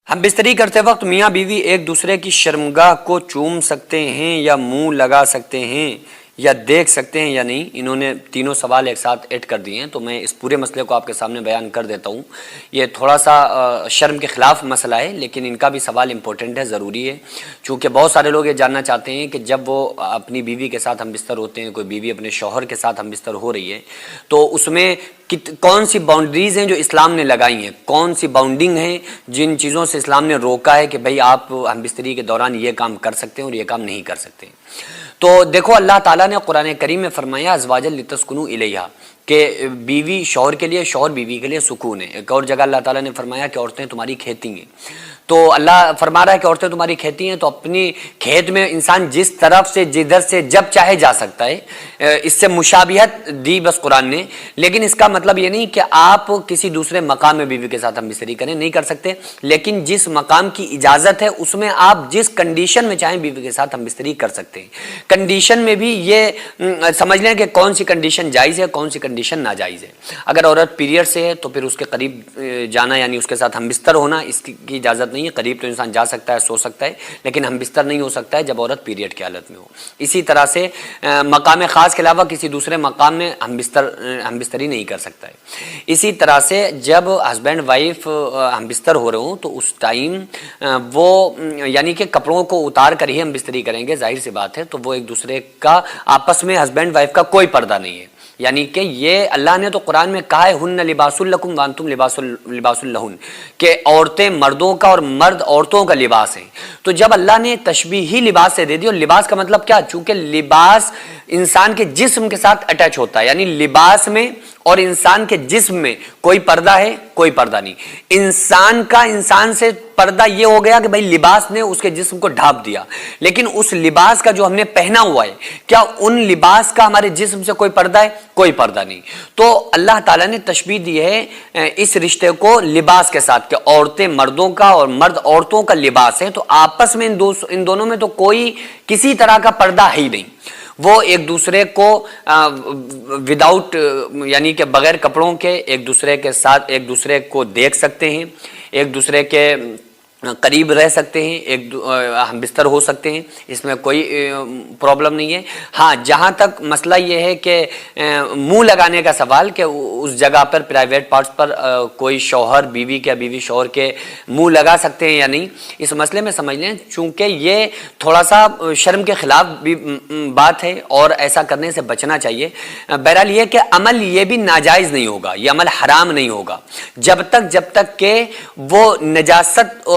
ہم بستری کرتے وقت میاں بیوی ایک دوسرے کی شرمگاہ کو چوم سکتے ہیں یا منہ لگا سکتے ہیں یا دیکھ سکتے ہیں یا نہیں؟ انہوں نے تینوں سوال ایک ساتھ ایڈ کر دیے ہیں، تو میں اس پورے مسئلے کو آپ کے سامنے بیان کر دیتا ہوں۔ یہ تھوڑا سا شرم کے خلاف مسئلہ ہے، لیکن ان کا بھی سوال امپورٹنٹ ہے، ضروری ہے، چونکہ بہت سارے لوگ یہ جاننا چاہتے ہیں کہ جب وہ اپنی بیوی کے ساتھ ہم بستر ہوتے ہیں، کوئی بیوی اپنے شوہر کے ساتھ ہم بستر ہو رہی ہے، تو اس میں کون سی باؤنڈریز ہیں جو اسلام نے لگائی ہیں، کون سی باؤنڈنگ ہیں جن چیزوں سے اسلام نے روکا ہے کہ بھئی آپ ہم بستری کے دوران یہ کام کر سکتے ہیں اور یہ کام نہیں کر سکتے۔ تو دیکھو، اللہ تعالیٰ نے قرآن کریم میں فرمایا ازواجا لتسکنوا الیہا، کہ بیوی شوہر کے لیے، شوہر بیوی کے لیے سکون ہے۔ ایک اور جگہ اللہ تعالیٰ نے فرمایا کہ عورتیں تمہاری کھیتی ہیں۔ تو اللہ فرما رہا ہے کہ عورتیں تمہاری کھیتی ہیں، تو اپنی کھیت میں انسان جس طرف سے، جدھر سے، جب چاہے جا سکتا ہے۔ اس سے مشابہت دی بس قرآن نے، لیکن اس کا مطلب یہ نہیں کہ آپ کسی دوسرے مقام میں بیوی کے ساتھ ہم بستری کریں، نہیں کر سکتے، لیکن جس مقام کی اجازت ہے اس میں آپ جس کنڈیشن میں چاہیں بیوی کے ساتھ ہم بستری کر سکتے ہیں۔ کنڈیشن میں بھی یہ سمجھ لیں کہ کون سی کنڈیشن جائز ہے، کون سی کنڈیشن ناجائز ہے۔ اگر عورت پیریڈ سے ہے تو پھر اس کے قریب جانا، یعنی اس کے ساتھ ہم بستر ہونا، اس کی اجازت نہیں ہے۔ قریب تو انسان جا سکتا ہے، سو سکتا ہے، لیکن ہم بستر نہیں ہو سکتا ہے جب عورت پیریڈ کی حالت میں ہو۔ اسی طرح سے مقام خاص کے علاوہ کسی دوسرے مقام میں ہم بستری نہیں کر سکتا ہے۔ اسی طرح سے جب ہسبینڈ وائف ہم بستر ہو رہے ہوں تو اس ٹائم وہ یعنی کہ کپڑوں کو اتار کر ہی ہم بستری کریں گے، ظاہر سی بات ہے، تو وہ ایک دوسرے کا آپس میں ہسبینڈ وائف کا کوئی پردہ نہیں ہے۔ یعنی کہ یہ اللہ نے تو قرآن میں کہا ہے ہن لباس لکم وانتم لباس لہن، کہ عورتیں مردوں کا اور مرد عورتوں کا لباس ہیں۔ تو جب اللہ نے تشبیہی لباس سے دے دی، اور لباس کا مطلب کیا؟ چونکہ لباس انسان کے جسم کے ساتھ اٹیچ ہوتا ہے، یعنی لباس میں اور انسان کے جسم میں کوئی پردہ ہے، کوئی پردہ نہیں۔ انسان کا انسان سے پردہ یہ ہو گیا کہ بھئی لباس نے اس کے جسم کو ڈھانپ دیا، لیکن اس لباس کا جو ہم نے پہنا ہوا ہے، کیا ان لباس کا ہمارے جسم سے کوئی پردہ ہے؟ کوئی پردہ نہیں۔ تو اللہ تعالیٰ نے تشبیہ دی ہے اس رشتے کو لباس کے ساتھ، کہ عورتیں مردوں کا اور مرد عورتوں کا لباس ہے، تو آپس میں ان دونوں میں تو کوئی کسی طرح کا پردہ ہے ہی نہیں۔ وہ ایک دوسرے کو وداؤٹ یعنی کہ بغیر کپڑوں کے ایک دوسرے کے ساتھ ایک دوسرے کو دیکھ سکتے ہیں، ایک دوسرے کے قریب رہ سکتے ہیں، ہم بستر ہو سکتے ہیں، اس میں کوئی پرابلم نہیں ہے۔ ہاں، جہاں تک مسئلہ یہ ہے کہ منہ لگانے کا سوال، کہ اس جگہ پر پرائیویٹ پارٹس پر کوئی شوہر بیوی کے، بیوی شوہر کے منہ لگا سکتے ہیں یا نہیں، اس مسئلے میں سمجھ لیں چونکہ یہ تھوڑا سا شرم کے خلاف بھی بات ہے اور ایسا کرنے سے بچنا چاہیے۔ بہرحال یہ کہ عمل یہ بھی ناجائز نہیں ہوگا، یہ عمل حرام نہیں ہوگا جب تک کہ وہ نجاست